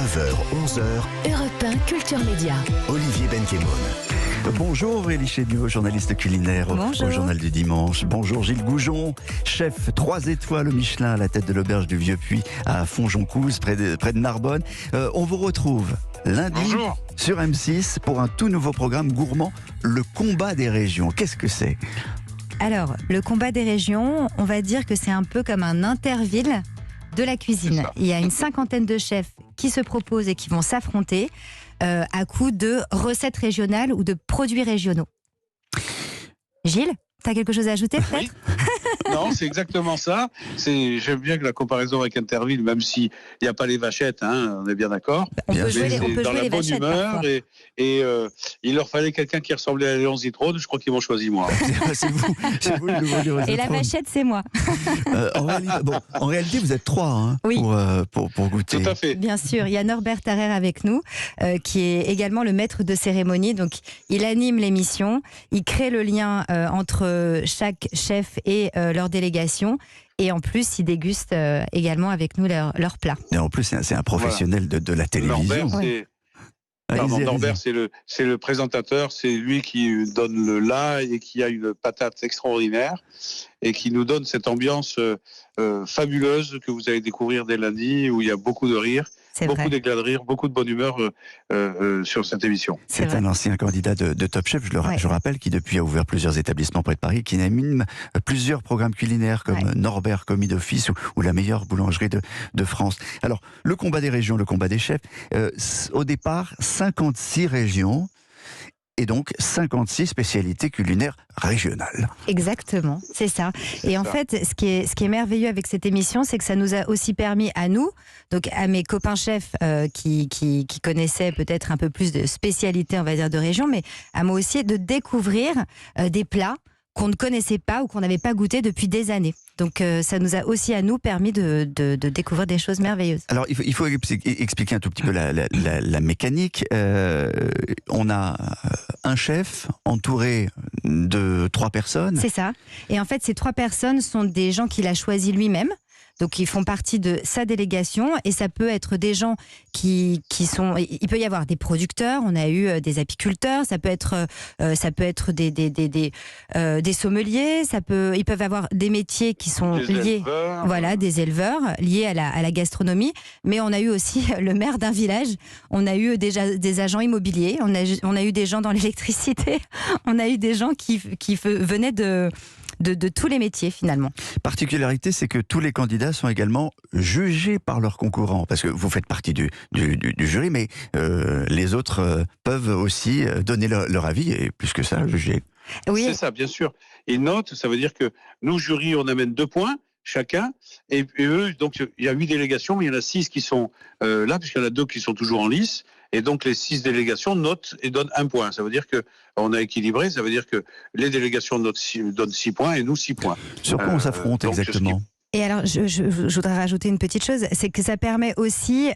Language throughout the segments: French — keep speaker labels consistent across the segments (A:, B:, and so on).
A: 9h, 11h,
B: Europe 1 Culture Média.
A: Olivier Benkemoun.
C: Bonjour Aurélie Chéniaud, journaliste culinaire au Journal du Dimanche. Bonjour Gilles Goujon, chef 3 étoiles au Michelin à la tête de l'auberge du Vieux-Puy à Fonjoncouze, près de Narbonne. On vous retrouve lundi sur M6 pour un tout nouveau programme gourmand, le combat des régions. Qu'est-ce que c'est ?
D: Alors, le combat des régions, on va dire que c'est un peu comme un interville de la cuisine. Il y a une 50aine de chefs qui se proposent et qui vont s'affronter à coup de recettes régionales ou de produits régionaux. Gilles, tu as quelque chose à ajouter peut-être ?
E: Oui. Non, c'est exactement ça. J'aime bien que la comparaison avec Interville, même s'il n'y a pas les vachettes, on est bien d'accord.
D: On peut jouer
E: dans la
D: les
E: bonne
D: vachettes
E: humeur
D: parfois.
E: et il leur fallait quelqu'un qui ressemblait à Léon Zitrone. Je crois qu'ils m'ont choisi moi.
C: C'est vous le nouveau Léon
D: Et la
C: Zitrone.
D: vachette, c'est moi.
C: En réalité, vous êtes 3
D: Oui.
C: pour goûter.
E: Tout à fait.
D: Bien sûr, il y a Norbert Tarrer avec nous, qui est également le maître de cérémonie. Donc, il anime l'émission, il crée le lien entre chaque chef et leur délégation. Et en plus, il déguste également avec nous leur plat.
C: Et en plus, c'est un professionnel de la télévision.
E: Norbert, c'est le présentateur, c'est lui qui donne le là et qui a une patate extraordinaire et qui nous donne cette ambiance fabuleuse que vous allez découvrir dès lundi, où il y a beaucoup de rire, beaucoup d'éclats de rire, beaucoup de bonne humeur sur cette émission.
C: C'est un ancien candidat de Top Chef, je rappelle, qui depuis a ouvert plusieurs établissements près de Paris, qui anime plusieurs programmes culinaires comme Norbert Commis d'Office ou la meilleure boulangerie de France. Alors, le combat des régions, le combat des chefs, au départ, 56 régions et donc 56 spécialités culinaires régionales.
D: Exactement, c'est ça. Et en fait, ce qui est merveilleux avec cette émission, c'est que ça nous a aussi permis à nous, donc à mes copains chefs qui connaissaient peut-être un peu plus de spécialités, on va dire, de région, mais à moi aussi de découvrir des plats qu'on ne connaissait pas ou qu'on n'avait pas goûté depuis des années. Donc ça nous a aussi à nous permis de découvrir des choses merveilleuses.
C: Alors il faut expliquer un tout petit peu la mécanique. On a un chef entouré de 3 personnes.
D: C'est ça. Et en fait, ces 3 personnes sont des gens qu'il a choisis lui-même. Donc, ils font partie de sa délégation et ça peut être des gens qui sont... Il peut y avoir des producteurs, on a eu des apiculteurs, ça peut être des sommeliers, ils peuvent avoir des métiers qui sont liés... des éleveurs liés à la gastronomie. Mais on a eu aussi le maire d'un village, on a eu déjà des agents immobiliers, on a eu des gens dans l'électricité, on a eu des gens qui venaient de tous les métiers finalement.
C: Particularité, c'est que tous les candidats sont également jugés par leurs concurrents, parce que vous faites partie du jury, mais les autres peuvent aussi donner leur avis, et plus que ça, juger.
D: Oui.
E: C'est ça, bien sûr. Et note, ça veut dire que nous, jury, on amène 2 points chacun, et eux, donc il y a 8 délégations, mais il y en a 6 qui sont là, puisqu'il y en a 2 qui sont toujours en lice, et donc les 6 délégations notent et donnent 1 point. Ça veut dire qu'on a équilibré, ça veut dire que les délégations donnent 6 points et nous 6 points.
C: Sur quoi on s'affronte exactement ?
D: Et alors, je voudrais rajouter une petite chose, c'est que ça permet aussi...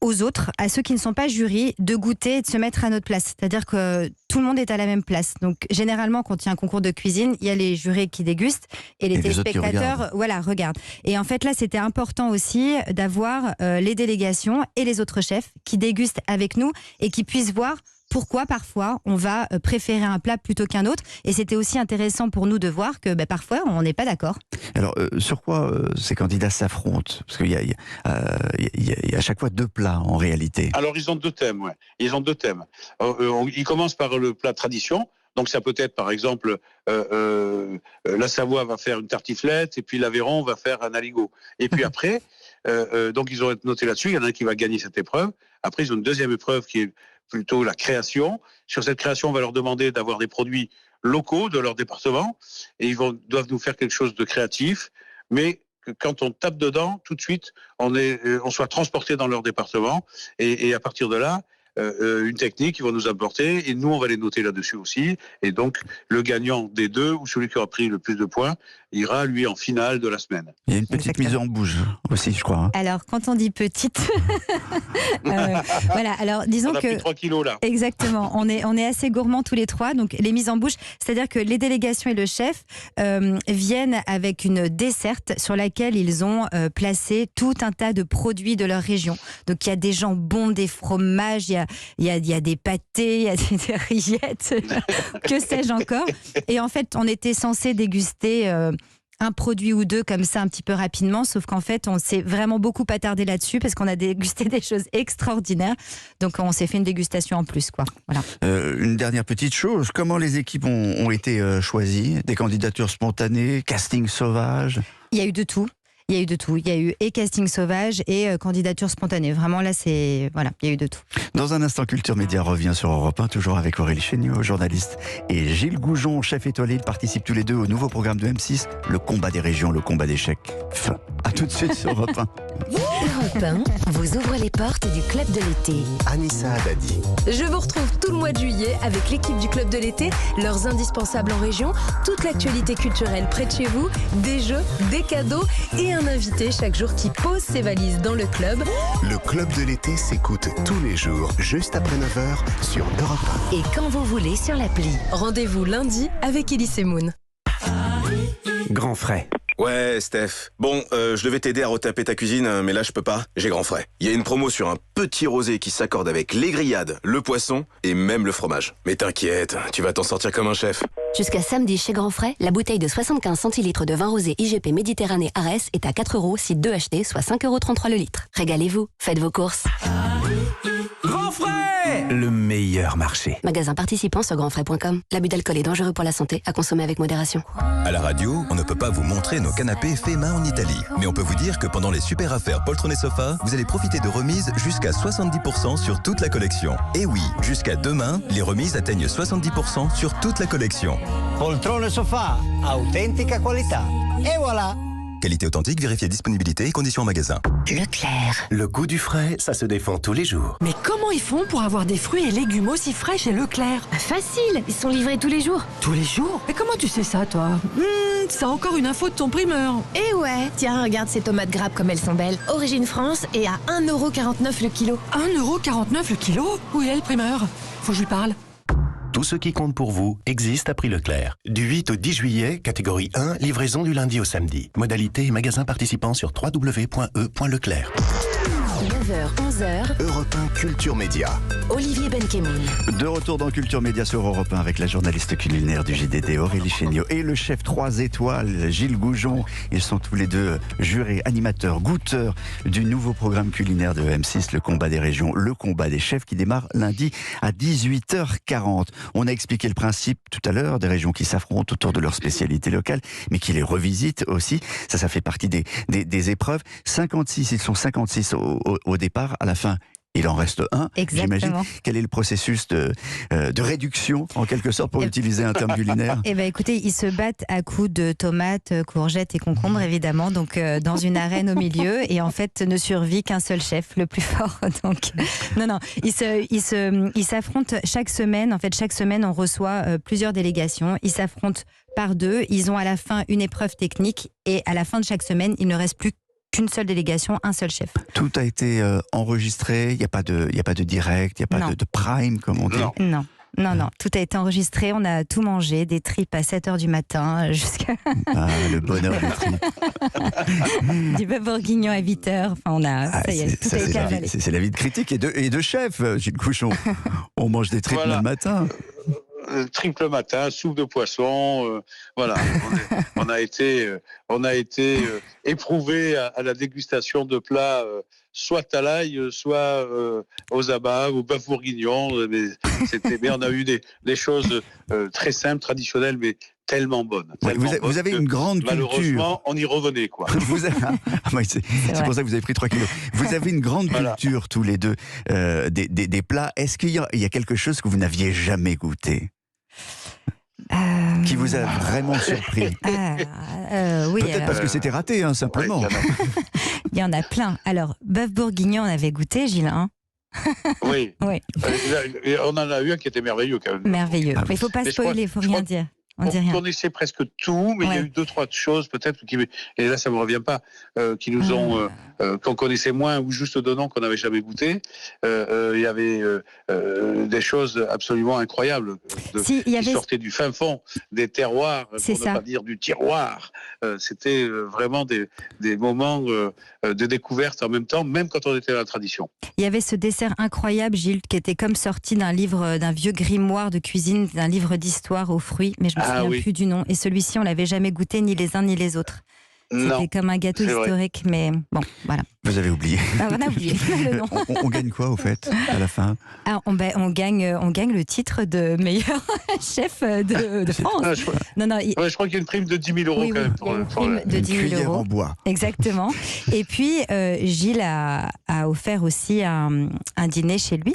D: aux autres, à ceux qui ne sont pas jurys, de goûter et de se mettre à notre place. C'est-à-dire que tout le monde est à la même place. Donc, généralement, quand il y a un concours de cuisine, il y a les jurés qui dégustent et les téléspectateurs regardent. Et en fait, là, c'était important aussi d'avoir les délégations et les autres chefs qui dégustent avec nous et qui puissent voir pourquoi parfois on va préférer un plat plutôt qu'un autre. Et c'était aussi intéressant pour nous de voir que parfois on n'est pas d'accord.
C: Alors sur quoi ces candidats s'affrontent ? Parce qu'il y a à chaque fois 2 plats en réalité.
E: Alors ils ont 2 thèmes, Ils ont 2 thèmes. Ils commencent par le plat tradition. Donc ça peut être par exemple la Savoie va faire une tartiflette et puis l'Aveyron va faire un aligot. Et puis après, donc ils ont noté là-dessus. Il y en a un qui va gagner cette épreuve. Après ils ont une deuxième épreuve qui est plutôt la création. Sur cette création, on va leur demander d'avoir des produits locaux de leur département et ils doivent nous faire quelque chose de créatif, mais que quand on tape dedans, tout de suite, on soit transporté dans leur département et à partir de là, une technique qu'ils vont nous apporter et nous, on va les noter là-dessus aussi. Et donc, le gagnant des 2 ou celui qui aura pris le plus de points ira lui en finale de la semaine.
C: Il y a une petite mise en bouche aussi, je crois.
D: Alors, quand on dit petite, voilà. Alors, disons
E: On a
D: que
E: pris 3 kilos là.
D: exactement, on est assez gourmands tous les trois. Donc, les mises en bouche, c'est-à-dire que les délégations et le chef viennent avec une desserte sur laquelle ils ont placé tout un tas de produits de leur région. Donc, il y a des jambons, des fromages, il y a des pâtés, il y a des rillettes, que sais-je encore. Et en fait, on était censé déguster un produit ou deux comme ça un petit peu rapidement, sauf qu'en fait on s'est vraiment beaucoup attardé là-dessus parce qu'on a dégusté des choses extraordinaires, donc on s'est fait une dégustation en plus, quoi. Voilà.
C: Une dernière petite chose, comment les équipes ont été choisies? Des candidatures spontanées, casting sauvage?
D: Il y a eu de tout. Il y a eu de tout. Il y a eu et casting sauvage et candidature spontanée. Vraiment là, voilà, il y a eu de tout.
C: Dans un instant, Culture Média revient sur Europe 1, toujours avec Aurélie Chéniaud, journaliste, et Gilles Goujon, chef étoilé. Ils participent tous les deux au nouveau programme de M6, le combat des régions, le combat des chèques. À tout de suite sur Europe 1.
B: Europe 1 vous ouvre les portes du Club de l'été.
A: Anissa Haddadi.
B: Je vous retrouve tout le mois de juillet avec l'équipe du Club de l'été, leurs indispensables en région, toute l'actualité culturelle près de chez vous, des jeux, des cadeaux et un invité chaque jour qui pose ses valises dans le club.
A: Le Club de l'été s'écoute tous les jours, juste après 9h sur Europe
B: Et quand vous voulez sur l'appli. Rendez-vous lundi avec Elise Moon.
F: Grand frais.
G: Ouais, Steph. Bon, je devais t'aider à retaper ta cuisine, mais là je peux pas. J'ai grand frais. Il y a une promo sur un petit rosé qui s'accorde avec les grillades, le poisson et même le fromage. Mais t'inquiète, tu vas t'en sortir comme un chef.
H: Jusqu'à samedi chez Grand Frais, la bouteille de 75 centilitres de vin rosé IGP Méditerranée Arès est à 4 €, si 2 achetés, soit 5,33 € le litre. Régalez-vous, faites vos courses.
F: Grand frais, le meilleur marché.
H: Magasin participant sur grandfrais.com. L'abus d'alcool est dangereux pour la santé, à consommer avec modération.
I: À la radio, on ne peut pas vous montrer nos canapés faits main en Italie. Mais on peut vous dire que pendant les super affaires Poltron et Sofa, vous allez profiter de remises jusqu'à 70% sur toute la collection. Et oui, jusqu'à demain, les remises atteignent 70% sur toute la collection.
J: Poltrone e Sofa, autentica qualità. Et voilà.
I: Qualité authentique, vérifiez disponibilité et conditions en magasin.
B: Leclerc.
A: Le goût du frais, ça se défend tous les jours.
K: Mais comment ils font pour avoir des fruits et légumes aussi frais chez Leclerc?
H: Facile, ils sont livrés tous les jours.
K: Tous les jours? Mais comment tu sais ça, toi? C'est encore une info de ton primeur.
B: Eh ouais, tiens, regarde ces tomates grappes comme elles sont belles. Origine France et à 1,49 € le kilo.
K: 1,49 € le kilo? Où est le primeur? Faut que je lui parle.
A: Tout ce qui compte pour vous existe à prix Leclerc. Du 8 au 10 juillet, catégorie 1, livraison du lundi au samedi. Modalité et magasin participants sur www.e.leclerc.
B: 9h, 11h.
A: Europe 1 Culture Média.
B: Olivier Benkemoun.
C: De retour dans Culture Média sur Europe 1 avec la journaliste culinaire du JDD Aurélie Chéniaud et le chef 3 étoiles Gilles Goujon. Ils sont tous les deux jurés, animateurs, goûteurs du nouveau programme culinaire de M6, le combat des régions, le combat des chefs, qui démarre lundi à 18h40. On a expliqué le principe tout à l'heure, des régions qui s'affrontent autour de leur spécialité locale, mais qui les revisitent aussi. Ça fait partie des épreuves. 56, ils sont 56 au départ. À la fin, il en reste un.
D: Exactement.
C: J'imagine. Quel est le processus de réduction, en quelque sorte, pour utiliser un terme culinaire?
D: Eh ben, écoutez, ils se battent à coups de tomates, courgettes et concombres, évidemment, donc dans une arène au milieu, et en fait, ne survit qu'un seul chef, le plus fort. Donc, non, ils s'affrontent chaque semaine. En fait, chaque semaine, on reçoit plusieurs délégations. Ils s'affrontent par deux. Ils ont à la fin une épreuve technique, et à la fin de chaque semaine, il ne reste plus qu'une seule délégation, un seul chef.
C: Tout a été enregistré, il n'y a pas de direct, il n'y a pas de prime, comme on dit.
D: Non, tout a été enregistré, on a tout mangé, des tripes à 7h du matin jusqu'à...
C: Ah, le bonheur des tripes.
D: Du bœuf bourguignon à 8h, enfin on a... ça y est, tout a été avalé.
C: C'est la vie de critique et de chef, Gilles Goujon. On mange des tripes le matin.
E: Triple matin, soupe de poisson, voilà. On a été éprouvé à la dégustation de plats, soit à l'ail, soit aux abats, au bœuf bourguignon. Mais on a eu des choses très simples, traditionnelles, mais tellement bonnes.
C: Vous avez une grande culture.
E: Malheureusement, on y revenait, quoi.
C: C'est pour ça que vous avez pris 3 kilos. Vous avez une grande culture, tous les deux, des plats. Est-ce qu'il y a quelque chose que vous n'aviez jamais goûté? Qui vous a vraiment surpris?
D: Oui,
C: peut-être parce que c'était raté, simplement.
D: Il y en a plein. Alors, bœuf bourguignon, on avait goûté, Gilles, hein?
E: Oui. On en a eu un qui était merveilleux, quand même.
D: Merveilleux. Mais il ne faut pas spoiler, il ne faut rien dire. On dit rien.
E: connaissait presque tout, mais il y a eu 2-3 choses peut-être et là ça me revient pas, qui nous ont, qu'on connaissait moins ou juste de nom qu'on n'avait jamais goûté. Il y avait des choses absolument incroyables qui sortaient du fin fond des terroirs, pour ne pas dire du tiroir. C'était vraiment des moments de découverte en même temps, même quand on était dans la tradition.
D: Il y avait ce dessert incroyable, Gilles, qui était comme sorti d'un livre, d'un vieux grimoire de cuisine, d'un livre d'histoire aux fruits, mais je me souviens plus du nom. Et celui-ci, on l'avait jamais goûté, ni les uns ni les autres. C'était comme un gâteau historique, mais bon, voilà.
C: Vous avez oublié.
D: Ah, on a oublié le nom.
C: On gagne quoi, au fait, à la fin?
D: On gagne le titre de meilleur chef de France.
E: Je crois qu'il y a une prime de 10 000 euros quand même.
D: Une prime de 10 000 euros.
C: En bois.
D: Exactement. Et puis, Gilles a offert aussi un dîner chez lui.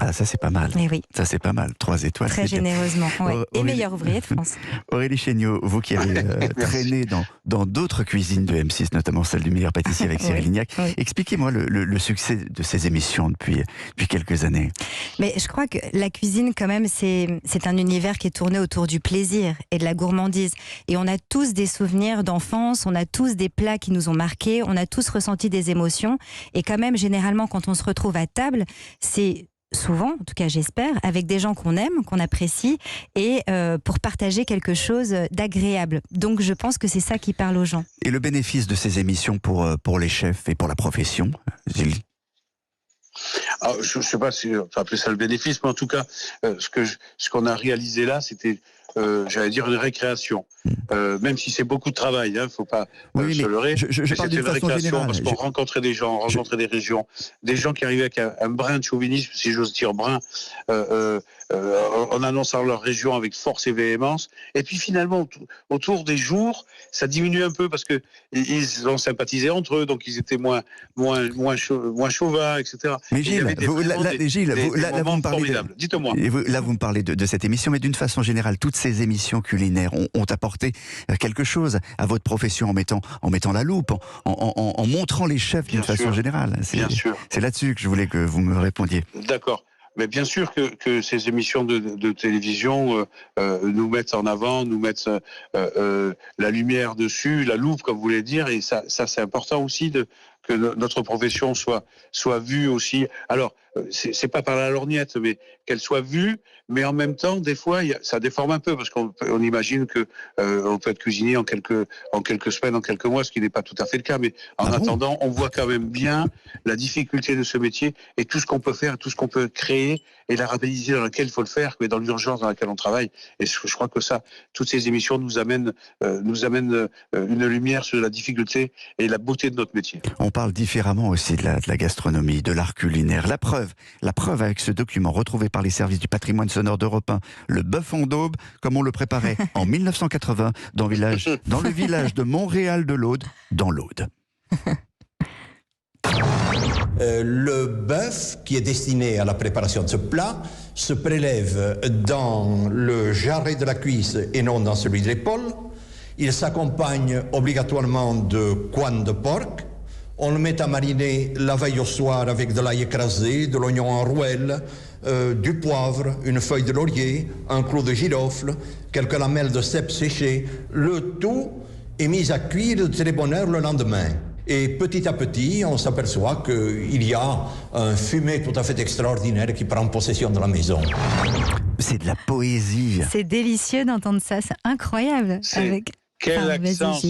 C: Ah, ça c'est pas mal.
D: Et oui.
C: Ça c'est pas mal. 3 étoiles.
D: Très généreusement. Ouais. Et meilleur ouvrier de France.
C: Aurélie Chéniaud, vous qui avez traîné dans d'autres cuisines de M6, notamment celle du meilleur pâtissier avec Cyril Lignac, expliquez-moi le succès de ces émissions depuis quelques années.
D: Mais je crois que la cuisine, quand même, c'est un univers qui est tourné autour du plaisir et de la gourmandise. Et on a tous des souvenirs d'enfance, on a tous des plats qui nous ont marqués, on a tous ressenti des émotions. Et quand même, généralement, quand on se retrouve à table, c'est souvent, en tout cas j'espère, avec des gens qu'on aime, qu'on apprécie, et pour partager quelque chose d'agréable. Donc je pense que c'est ça qui parle aux gens.
C: Et le bénéfice de ces émissions pour les chefs et pour la profession, Gilles?
E: Je ne sais pas si on peut appeler ça le bénéfice, mais en tout cas, ce qu'on a réalisé là, c'était, j'allais dire, une récréation. Même si c'est beaucoup de travail, il ne faut pas se leurrer.
C: Je parle d'une façon générale.
E: Parce qu'on rencontrait des gens, on rencontrait des régions, des gens qui arrivaient avec un brin de chauvinisme, si j'ose dire brin, en annonçant leur région avec force et véhémence. Et puis finalement, autour des jours, ça diminue un peu parce que ils ont sympathisé entre eux, donc ils étaient moins chauvins, etc.
C: Mais Gilles, là vous me parlez
E: Dites-moi.
C: Là vous me parlez de cette émission, mais d'une façon générale, toutes ces émissions culinaires ont apporté quelque chose à votre profession en mettant la loupe, en montrant les chefs d'une façon générale. C'est là-dessus que je voulais que vous me répondiez.
E: D'accord. Mais bien sûr que ces émissions de télévision nous mettent en avant, nous mettent la lumière dessus, la loupe, comme vous voulez dire, et ça c'est important aussi que notre profession soit vue aussi. Alors, c'est pas par la lorgnette, mais qu'elle soit vue, mais en même temps, des fois, ça déforme un peu, parce qu'on imagine que on peut être cuisinier en quelques semaines, en quelques mois, ce qui n'est pas tout à fait le cas, mais en attendant, on voit quand même bien la difficulté de ce métier et tout ce qu'on peut faire, tout ce qu'on peut créer et la rapidité dans laquelle il faut le faire, mais dans l'urgence dans laquelle on travaille. Et je crois que ça, toutes ces émissions nous amènent une lumière sur la difficulté et la beauté de notre métier.
C: On parle différemment aussi de la gastronomie, de l'art culinaire. La preuve avec ce document retrouvé par les services du patrimoine sonore d'Europe 1, le bœuf en daube, comme on le préparait en 1980 dans le village de Montréal de l'Aude, dans l'Aude.
L: Le bœuf qui est destiné à la préparation de ce plat se prélève dans le jarret de la cuisse et non dans celui de l'épaule. Il s'accompagne obligatoirement de couenne de porc. On le met à mariner la veille au soir avec de l'ail écrasé, de l'oignon en rouelle, du poivre, une feuille de laurier, un clou de girofle, quelques lamelles de cèpe séchées. Le tout est mis à cuire de très bonne heure le lendemain. Et petit à petit, on s'aperçoit qu'il y a un fumet tout à fait extraordinaire qui prend possession de la maison.
C: C'est de la poésie.
D: C'est délicieux d'entendre ça, c'est incroyable.
E: Quel accent,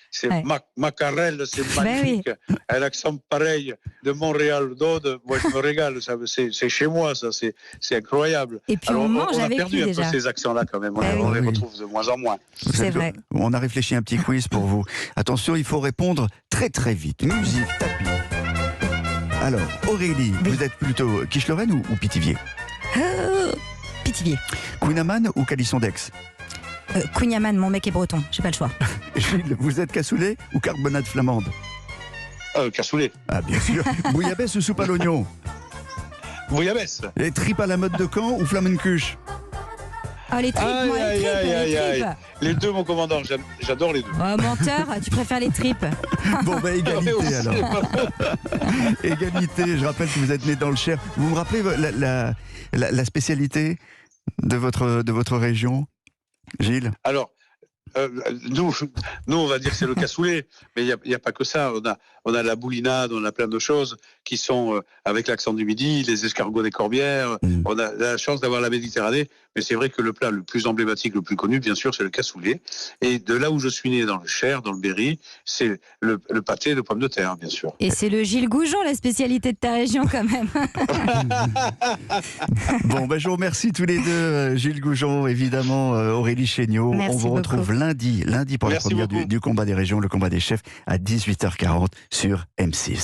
E: c'est Macarel, c'est magnifique. Oui. Un accent pareil de Montréal d'Aude, moi je me régale, c'est chez moi, ça, c'est incroyable.
D: Et puis on mange
E: a
D: avec
E: perdu un peu ces accents-là quand même, on les retrouve de moins en moins.
D: C'est vrai.
C: On a réfléchi un petit quiz pour vous. Attention, il faut répondre très très vite. Musique, tapis. Alors, Aurélie, vous êtes plutôt Quiche-Lorraine ou Pithiviers?
D: Pithiviers.
C: Queen ou Calisson d'Aix?
D: Cunyaman, mon mec est breton, j'ai pas le choix.
C: Gilles, vous êtes cassoulet ou carbonade flamande?
E: Cassoulet.
C: Ah bien sûr. Bouillabaisse ou soupe à l'oignon?
E: Bouillabaisse.
C: Les tripes à la mode de Caen ou flamencuche?
D: Ah, les tripes, moi, les tripes.
E: Les deux, mon commandant, j'adore les deux.
D: Oh, menteur, tu préfères les tripes.
C: Bon, égalité alors. Égalité, je rappelle que vous êtes né dans le Cher. Vous me rappelez la spécialité de votre région? Gilles?
E: Alors, nous, on va dire que c'est le cassoulet, mais il n'y a pas que ça. On a la boulinade, on a plein de choses qui sont avec l'accent du Midi, les escargots des Corbières. On a la chance d'avoir la Méditerranée, mais c'est vrai que le plat le plus emblématique, le plus connu, bien sûr, c'est le cassoulet. Et de là où je suis né, dans le Cher, dans le Berry, c'est le pâté de pommes de terre, bien sûr.
D: Et c'est le Gilles Goujon, la spécialité de ta région, quand même.
C: Bon, je vous remercie tous les deux, Gilles Goujon, évidemment, Aurélie Chéniaud.
D: Merci
C: on vous retrouve
D: beaucoup.
C: lundi pour la première du combat des régions, le combat des chefs, à 18h40 sur M6.